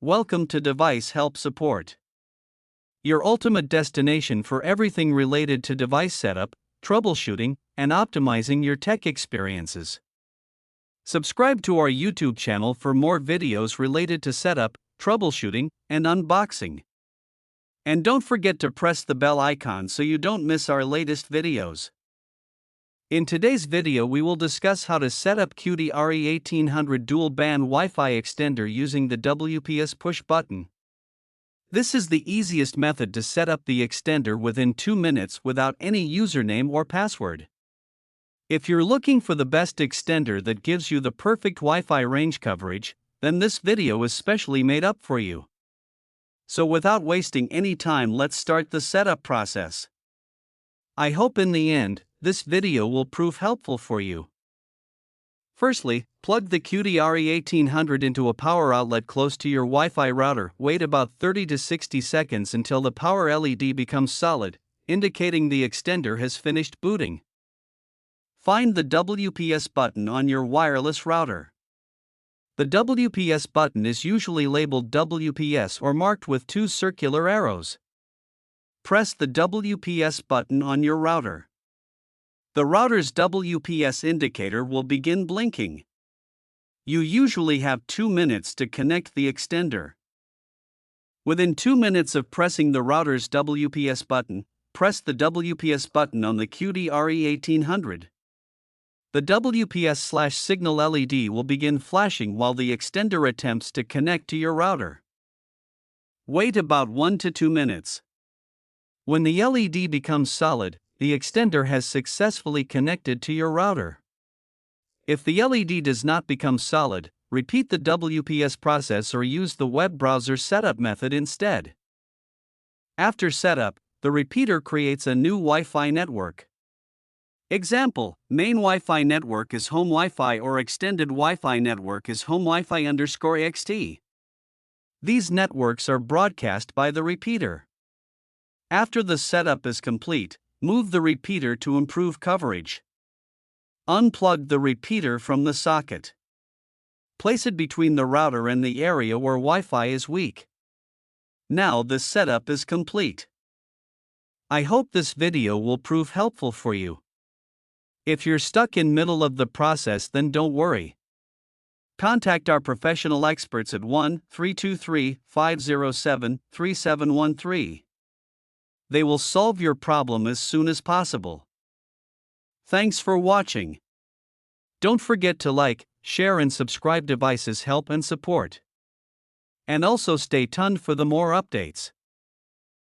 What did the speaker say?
Welcome to Device Help Support, your ultimate destination for everything related to device setup, troubleshooting, and optimizing your tech experiences. Subscribe to our YouTube channel for more videos related to setup, troubleshooting, and unboxing. And don't forget to press the bell icon so you don't miss our latest videos. In today's video we will discuss how to set up Cudy RE1800 dual-band Wi-Fi extender using the WPS Push Button. This is the easiest method to set up the extender within 2 minutes without any username or password. If you're looking for the best extender that gives you the perfect Wi-Fi range coverage, then this video is specially made up for you. So without wasting any time, let's start the setup process. I hope in the end, this video will prove helpful for you. Firstly, plug the Cudy RE1800 into a power outlet close to your Wi-Fi router. Wait about 30 to 60 seconds until the power LED becomes solid, indicating the extender has finished booting. Find the WPS button on your wireless router. The WPS button is usually labeled WPS or marked with 2 circular arrows. Press the WPS button on your router. The router's WPS indicator will begin blinking. You usually have 2 minutes to connect the extender. Within 2 minutes of pressing the router's WPS button, press the WPS button on the Cudy RE1800. The WPS/signal LED will begin flashing while the extender attempts to connect to your router. Wait about 1 to 2 minutes. When the LED becomes solid, the extender has successfully connected to your router. If the LED does not become solid, repeat the WPS process or use the web browser setup method instead. After setup, the repeater creates a new Wi-Fi network. Example: main Wi-Fi network is home Wi-Fi or extended Wi-Fi network is home Wi-Fi_xt. These networks are broadcast by the repeater. After the setup is complete, move the repeater to improve coverage. Unplug the repeater from the socket. Place it between the router and the area where Wi-Fi is weak. Now the setup is complete. I hope this video will prove helpful for you. If you're stuck in middle of the process, then don't worry. Contact our professional experts at 1-323-507-3713. They will solve your problem as soon as possible. Thanks for watching. Don't forget to like, share and subscribe. Devices Help and Support. And also stay tuned for the more updates.